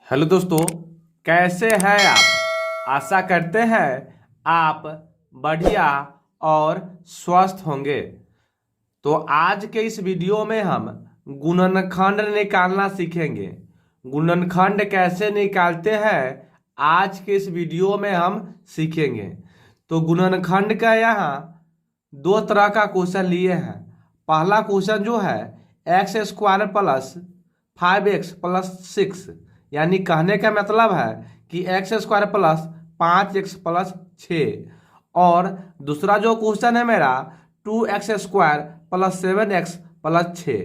Hello दोस्तों, कैसे हैं आप। आशा करते हैं आप बढ़िया और स्वस्थ होंगे। तो आज के इस वीडियो में हम गुणनखंड निकालना सीखेंगे। गुणनखंड कैसे निकालते हैं आज के इस वीडियो में हम सीखेंगे। तो गुणनखंड का यहाँ दो तरह का क्वेश्चन लिए हैं। पहला क्वेश्चन जो है x square plus 5x plus 6, यानी कहने का मतलब है कि x square plus 5x plus 6। और दूसरा जो क्वेश्चन है मेरा 2x square plus 7x plus 6,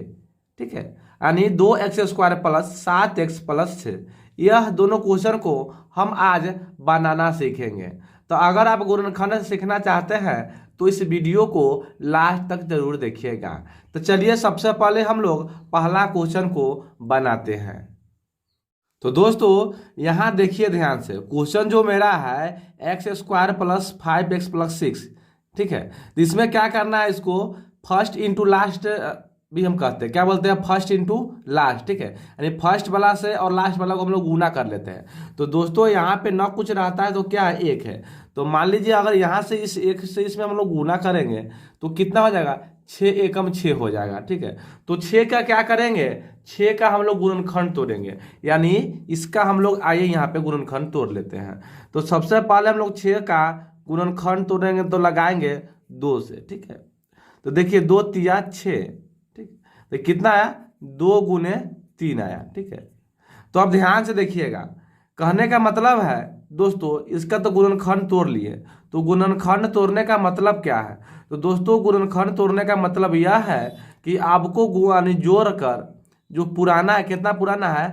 ठीक है, यानी 2x square plus 7x plus 6। यह दोनों क्वेश्चन को हम आज बनाना सीखेंगे। तो अगर आप गुणनखंड सीखना चाहते हैं तो इस वीडियो को लास्ट तक जरूर देखिएगा। तो चलिए सबसे पहले हम लोग पहला क्वेश्चन को बनाते हैं। तो दोस्तों यहाँ देखिए ध्यान से, क्वेश्चन जो मेरा है x square plus 5x plus 6, ठीक है। तो इसमें क्या करना है, इसको फर्स्ट इंटू लास्ट भी हम कहते हैं, क्या बोलते हैं, फर्स्ट इंटू लास्ट, ठीक है। यानी फर्स्ट वाला से और लास्ट वाला को हम लोग गुना कर लेते हैं। तो दोस्तों यहाँ पे न कुछ रहता है तो क्या है, एक है। तो मान लीजिए अगर यहाँ से इस एक से इसमें हम लोग गुना करेंगे तो कितना हो जाएगा, 6 एकम 6 हो जाएगा, ठीक है। तो 6 का क्या करेंगे, 6 का हम लोग गुणनखंड तोड़ेंगे, यानी इसका हम लोग आइए यहाँ पे गुणनखंड तोड़ लेते हैं। तो सबसे पहले हम लोग 6 का गुणनखंड तोड़ेंगे तो लगाएंगे 2 से, ठीक है। तो देखिए 2 तिया 6, ठीक। तो कितना आया, 2 गुने 3 आया, ठीक है। तो अब ध्यान से देखिएगा, कहने का मतलब है दोस्तों इसका तो गुणनखंड तोड़ लिए। तो गुणनखंड तोड़ने का मतलब क्या है, तो दोस्तों गुणनखंड तोड़ने का मतलब यह है कि आपको यानी जोड़ कर जो पुराना है, कितना पुराना है,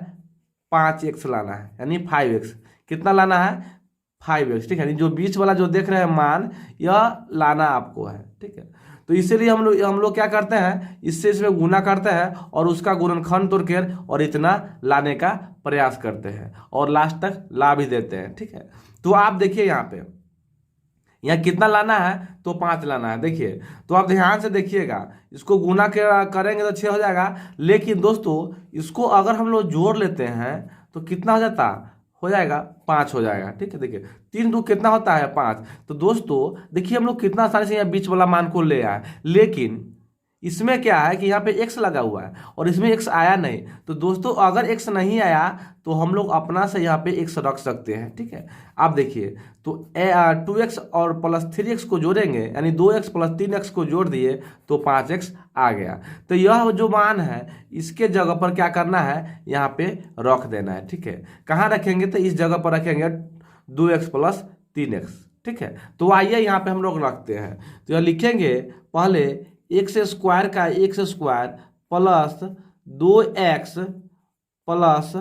5x लाना है, यानी 5x। कितना लाना है, 5x, ठीक है। यानी जो बीच वाला जो देख रहे हैं मान, यह लाना आपको है, ठीक है। तो इसीलिए हम लोग क्या करते हैं, इससे इसमें गुना करते हैं और उसका गुणनखंड तोड़कर और इतना लाने का प्रयास करते हैं और लास्ट तक ला भी देते हैं, ठीक है। तो आप देखिए यहाँ कितना लाना है, तो 5 लाना है, देखिए। तो आप ध्यान से देखिएगा, इसको गुना करेंगे तो 6 हो जाएगा। लेकिन दोस्तों इसको अगर हम लोग जोड़ लेते हैं तो कितना हो जाता, हो जाएगा 5 हो जाएगा, ठीक है। देखिए 3 2 कितना होता है, 5। तो दोस्तों देखिए हम लोग कितना आसानी से यहाँ बीच वाला मान को ले आए, लेकिन इसमें क्या है कि यहाँ पे x लगा हुआ है और इसमें x आया नहीं। तो दोस्तों अगर x नहीं आया तो हम लोग अपना से यहाँ पे x रख सकते हैं, ठीक है। आप देखिए तो 2x और प्लस 3x को जोड़ेंगे, यानी 2x प्लस 3x को जोड़ दिए तो 5x आ गया। तो यह जो मान है इसके जगह पर क्या करना है, यहाँ पे रख देना है, ठीक है। कहाँ रखेंगे, तो इस जगह पर रखेंगे 2x प्लस 3x, ठीक है। तो आइए यहाँ पे हम लोग रखते हैं। तो यह लिखेंगे पहले एक्स स्क्वायर का x square plus 2x plus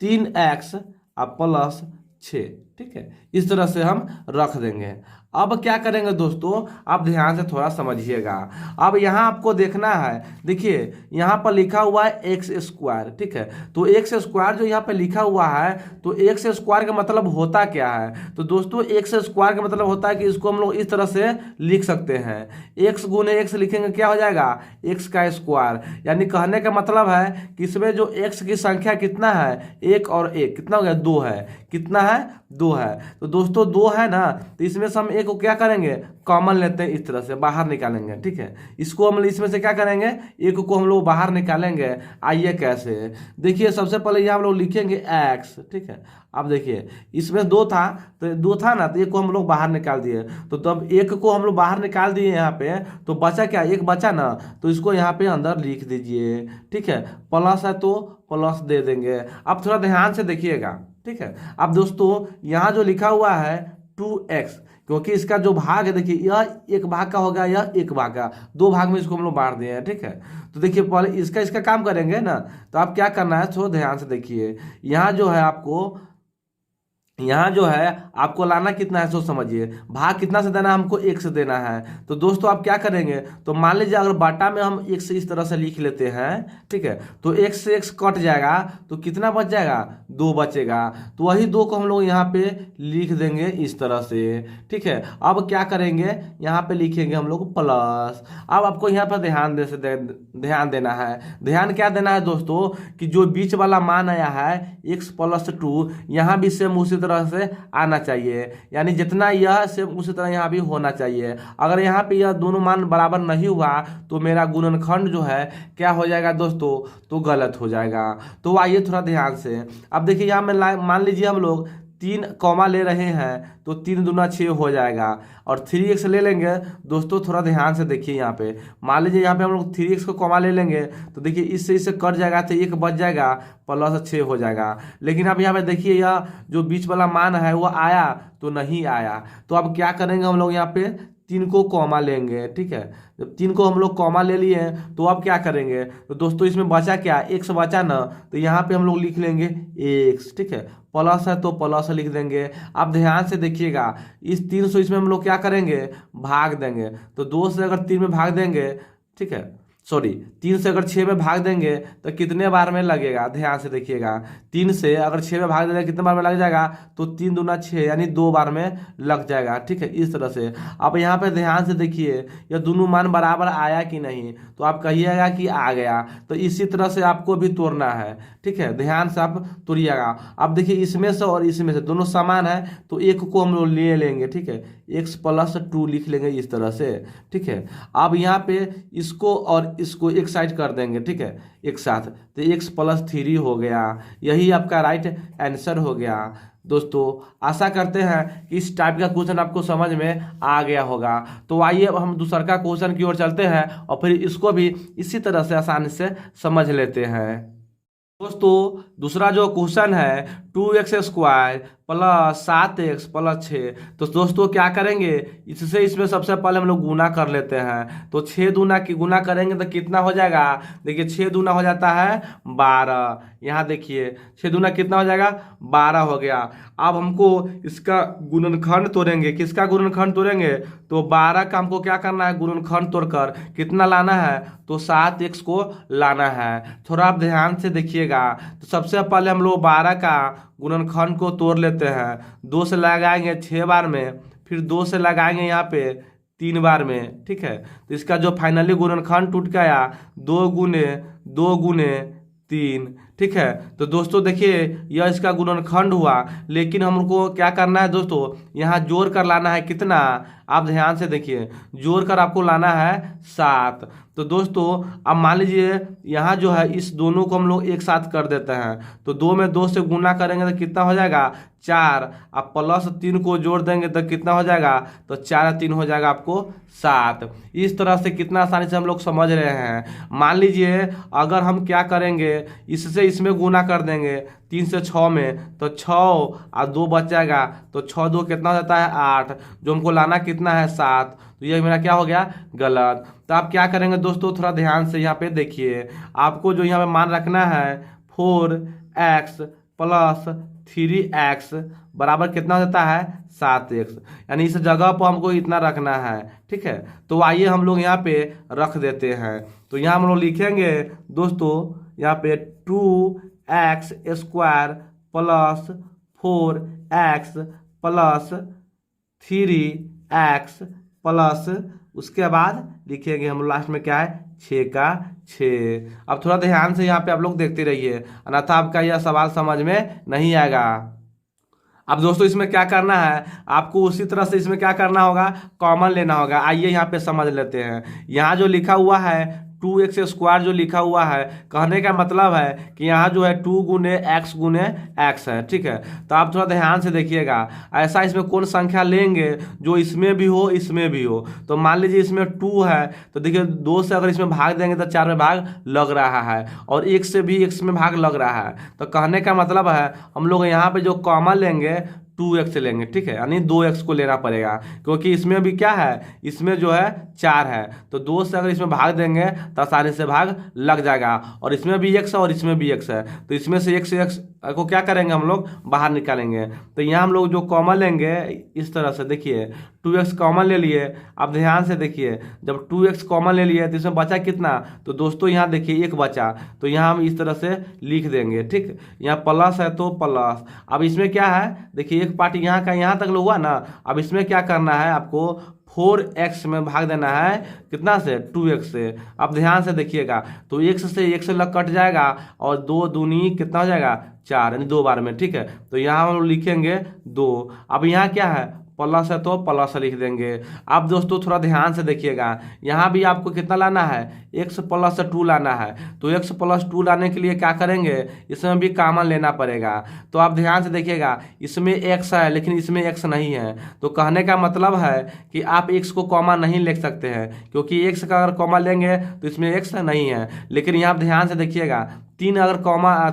3x और प्लस 6, ठीक है। इस तरह से हम रख देंगे। अब क्या करेंगे दोस्तों, आप ध्यान से थोड़ा समझिएगा। अब यहाँ आपको देखना है, देखिए यहाँ पर लिखा हुआ है एक्स स्क्वायर, ठीक है। तो एक्स स्क्वायर जो यहाँ पे लिखा हुआ है, तो एक्स स्क्वायर का मतलब होता क्या है, तो दोस्तों एक्स स्क्वायर का मतलब होता है कि इसको हम लोग इस तरह से लिख सकते हैं, एक्स गुने एक्स लिखेंगे क्या हो जाएगा, एक्स का स्क्वायर। यानी कहने का मतलब है कि इसमें जो एक्स की संख्या कितना है, 1 और 1 कितना हो गया, 2 है। कितना है, 2 है। तो दोस्तों 2 है ना, तो इसमें से हम एक को क्या करेंगे, कॉमन लेते हैं, इस तरह से बाहर निकालेंगे, ठीक है। इसको हम इसमें से क्या करेंगे, एक को हम लोग बाहर निकालेंगे। आइए कैसे, देखिए सबसे पहले यहाँ हम लोग लिखेंगे x, ठीक है। अब देखिए इसमें 2 था, तो 2 था ना, तो एक को हम लोग बाहर निकाल दिए। तो तब एक को हम लोग बाहर निकाल दिए यहाँ पे, तो बचा क्या, एक बचा ना, तो इसको यहाँ पे अंदर लिख दीजिए, ठीक है। प्लस है तो प्लस दे देंगे। अब थोड़ा ध्यान से देखिएगा, ठीक है। अब दोस्तों यहाँ जो लिखा हुआ है 2x, क्योंकि इसका जो भाग है देखिए यह एक भाग का हो गया, यह एक भाग का, 2 भाग में इसको हम लोग बांट दिए हैं, ठीक है। तो देखिए पहले इसका काम करेंगे ना, तो आप क्या करना है, थोड़ा ध्यान से देखिए। यहाँ जो है आपको यहाँ जो है आपको लाना कितना है, सोच समझिए। भाग कितना से देना है हमको, एक से देना है। तो दोस्तों आप क्या करेंगे, तो मान लीजिए अगर बाटा में हम एक से इस तरह से लिख लेते हैं, ठीक है, तो एक से एक कट जाएगा तो कितना बच जाएगा, दो बचेगा। तो वही दो को हम लोग यहाँ पे लिख देंगे इस तरह से, ठीक है। अब क्या करेंगे, यहाँ पे लिखेंगे हम लोग प्लस। अब आपको यहाँ पर ध्यान देना है। ध्यान क्या देना है दोस्तों, कि जो बीच वाला मान आया है x+2, यहाँ भी सेम उसी तरह से आना चाहिए, यानी जितना यह सेम उसी तरह यहाँ भी होना चाहिए। अगर यहाँ पे यह दोनों मान बराबर नहीं हुआ तो मेरा गुणनखंड जो है क्या हो जाएगा दोस्तों, तो गलत हो जाएगा। तो आइए थोड़ा ध्यान से, अब देखिए यहाँ में मान लीजिए हम लोग 3 कॉमा ले रहे हैं, तो 3 दूना 6 हो जाएगा। और 3x ले लेंगे दोस्तों, थोड़ा ध्यान से देखिए यहाँ पे, मान लीजिए यहाँ पे हम लोग 3x को कॉमा ले लेंगे, तो देखिए इससे कट जाएगा तो एक बच जाएगा, +6 हो जाएगा। लेकिन अब यहाँ पे देखिए यह जो बीच वाला मान है वो आया तो नहीं आया। तो अब क्या करेंगे हम लोग, यहाँ पे 3 को कॉमा लेंगे, ठीक है। जब 3 को हम लोग कॉमा ले लिए हैं तो अब क्या करेंगे, तो दोस्तों इसमें बचा क्या, x बचा ना, तो यहाँ पे हम लोग लिख लेंगे x, ठीक है। प्लस है तो प्लस लिख देंगे। अब ध्यान से देखिएगा, इस 300 इसमें हम लोग क्या करेंगे, भाग देंगे। तो 2 से अगर 3 में भाग देंगे, ठीक है, सॉरी 3 से अगर 6 में भाग देंगे तो कितने बार में लगेगा, ध्यान से देखिएगा। 3 से अगर 6 में भाग देंगे कितने बार में लग जाएगा, तो 3 दूना 6 यानी 2 बार में लग जाएगा, ठीक है, इस तरह से। अब यहाँ पे ध्यान से देखिए यह दोनों मान बराबर आया कि नहीं, तो आप कहिएगा कि आ गया। तो इसी तरह से आपको भी तोड़ना है, ठीक है, ध्यान से आप तोड़िएगा। अब देखिए इसमें से और इसमें से दोनों समान है, तो एक को हम लोग ले लेंगे, ठीक है, x+2 लिख लेंगे इस तरह से, ठीक है। अब यहाँ पे इसको और इसको एक साइड कर देंगे, ठीक है, एक साथ, तो x+3 हो गया। यही आपका राइट आंसर हो गया। दोस्तों आशा करते हैं कि इस टाइप का क्वेश्चन आपको समझ में आ गया होगा। तो आइए अब हम दूसरा का क्वेश्चन की ओर चलते हैं और फिर इसको भी इसी तरह से आसानी से समझ लेते हैं। दोस्तों दूसरा जो क्वेश्चन है 2x² + 7x + 6। तो दोस्तों क्या करेंगे, इससे इसमें सबसे पहले हम लोग गुना कर लेते हैं। तो 6 दूना की गुना करेंगे तो कितना हो जाएगा, देखिए 6 दूना हो जाता है 12। यहाँ देखिए 6 दूना कितना हो जाएगा, 12 हो गया। अब हमको इसका गुणनखंड तोड़ेंगे, किसका गुणनखंड तोड़ेंगे, तो 12 का हमको क्या करना है, गुणनखंड तोड़कर कितना लाना है, तो 7x को लाना है। थोड़ा आप ध्यान से देखिएगा। तो सबसे पहले हम लोग 12 का गुणनखंड को तोड़ लेते हैं। 2 से लगाएंगे 6 बार में, फिर 2 से लगाएंगे यहाँ पे 3 बार में, ठीक है। तो इसका जो फाइनली गुणनखंड टूट के आया 2 गुने 2 गुने 3, ठीक है। तो दोस्तों देखिए यह इसका गुणनखंड हुआ, लेकिन हमको क्या करना है दोस्तों, यहाँ जोड़ कर लाना है कितना, आप ध्यान से देखिए, जोड़ कर आपको लाना है 7। तो दोस्तों अब मान लीजिए यहाँ जो है इस दोनों को हम लोग एक साथ कर देते हैं। तो 2 में 2 से गुना करेंगे तो कितना हो जाएगा, 4। अब +3 को जोड़ देंगे तो कितना हो जाएगा, तो 4 3 हो जाएगा आपको 7। इस तरह से कितना आसानी से हम लोग समझ रहे हैं। मान लीजिए अगर हम क्या करेंगे, इससे इसमें गुना कर देंगे 3 से 6 में, तो 6 और 2 बच जाएगा, तो 6 2 कितना हो जाता है 8, जो हमको लाना कितना है 7। तो ये मेरा क्या हो गया, गलत। तो आप क्या करेंगे दोस्तों, थोड़ा ध्यान से यहाँ पे देखिए, आपको जो यहाँ पे मान रखना है 4x + 3x बराबर कितना हो जाता है 7x, यानी इस जगह पर हमको इतना रखना है, ठीक है। तो आइए हम लोग यहाँ पे रख देते हैं। तो यहाँ हम लोग लिखेंगे दोस्तों, यहाँ पे 2x² + 4x + 3x प्लस उसके बाद लिखेंगे हम लास्ट में क्या है, 6 का 6। अब थोड़ा ध्यान से यहाँ पे आप लोग देखते रहिए, अन्यथा आपका यह सवाल समझ में नहीं आएगा। अब दोस्तों इसमें क्या करना है, आपको उसी तरह से इसमें क्या करना होगा, कॉमन लेना होगा। आइए यहाँ पे समझ लेते हैं। यहाँ जो लिखा हुआ है 2x² जो लिखा हुआ है, कहने का मतलब है कि यहाँ जो है 2 गुने x है, ठीक है। तो आप थोड़ा ध्यान से देखिएगा, ऐसा इसमें कौन संख्या लेंगे जो इसमें भी हो इसमें भी हो। तो मान लीजिए इसमें 2 है, तो देखिए 2 से अगर इसमें भाग देंगे तो 4 में भाग लग रहा है, और 1 से भी x में भाग लग रहा है। तो कहने का मतलब है हम लोग यहाँ पे जो कॉमन लेंगे 2x लेंगे, ठीक है, यानी 2x को लेना पड़ेगा, क्योंकि इसमें भी क्या है, इसमें जो है 4 है, तो 2 से अगर इसमें भाग देंगे तो आसानी से भाग लग जाएगा। और इसमें भी x है और इसमें भी x है, तो इसमें से x को क्या करेंगे, हम लोग बाहर निकालेंगे। तो यहाँ हम लोग जो कॉमन लेंगे इस तरह से, देखिए 2x कॉमन ले लिए। अब ध्यान से देखिए, जब 2x कॉमन ले लिए तो इसमें बचा कितना, तो दोस्तों यहाँ देखिए 1 बचा, तो यहाँ हम इस तरह से लिख देंगे, ठीक। यहाँ प्लस है तो प्लस। अब इसमें क्या है, देखिए एक पार्ट यहाँ का यहाँ तक हुआ ना, अब इसमें क्या करना है, आपको 4x में भाग देना है, कितना से, 2x से। अब ध्यान से देखिएगा, तो x से x लग कट जाएगा और 2 दूनी कितना हो जाएगा, 4, यानी 2 बार में, ठीक है। तो यहाँ हम लिखेंगे 2। अब यहाँ क्या है, प्लस है तो प्लस लिख देंगे। अब दोस्तों थोड़ा ध्यान से देखिएगा, यहाँ भी आपको कितना लाना है, x प्लस 2 लाना है। तो x प्लस 2 लाने के लिए क्या करेंगे, इसमें भी कॉमन लेना पड़ेगा। तो आप ध्यान से देखिएगा, इसमें x है लेकिन इसमें x नहीं है, तो कहने का मतलब है कि आप x को कॉमन नहीं ले सकते हैं, क्योंकि x का अगर कॉमन लेंगे तो इसमें x नहीं है। लेकिन यहाँ ध्यान से देखिएगा, 3 अगर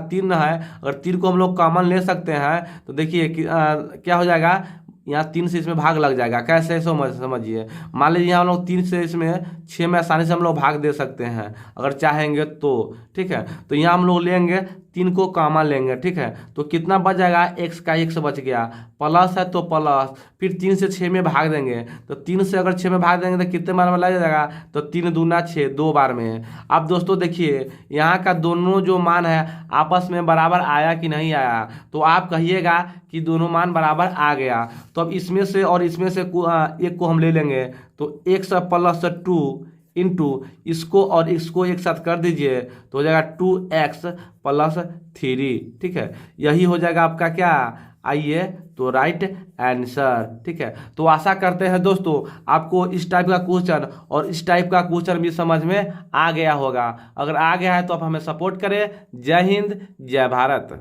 3 है, अगर 3 को हम लोग कॉमन ले सकते हैं तो देखिए क्या हो जाएगा, यहाँ 3 से इसमें भाग लग जाएगा। कैसे, समझिए, मान लीजिए हम लोग 3 से इसमें 6 में आसानी से हम लोग भाग दे सकते हैं अगर चाहेंगे तो, ठीक है। तो यहाँ हम लोग लेंगे 3 को कॉमन लेंगे, ठीक है। तो कितना बच जाएगा, x का x बच गया, प्लस है तो प्लस, फिर 3 से 6 में भाग देंगे, तो 3 से अगर 6 में भाग देंगे तो कितने बार में लग जाएगा, तो 3 दूना 6, 2 बार में। अब दोस्तों देखिए, यहाँ का दोनों जो मान है आपस में बराबर आया कि नहीं आया, तो आप कहिएगा कि दोनों मान बराबर आ गया। तो अब इसमें से और इसमें से एक को हम ले लेंगे, तो x प्लस 2 इंटू इसको और इसको एक साथ कर दीजिए तो हो जाएगा 2x प्लस 3, ठीक है। यही हो जाएगा आपका क्या, आइए तो राइट आंसर, ठीक है। तो आशा करते हैं दोस्तों आपको इस टाइप का क्वेश्चन और इस टाइप का क्वेश्चन भी समझ में आ गया होगा। अगर आ गया है तो आप हमें सपोर्ट करें। जय हिंद, जय भारत।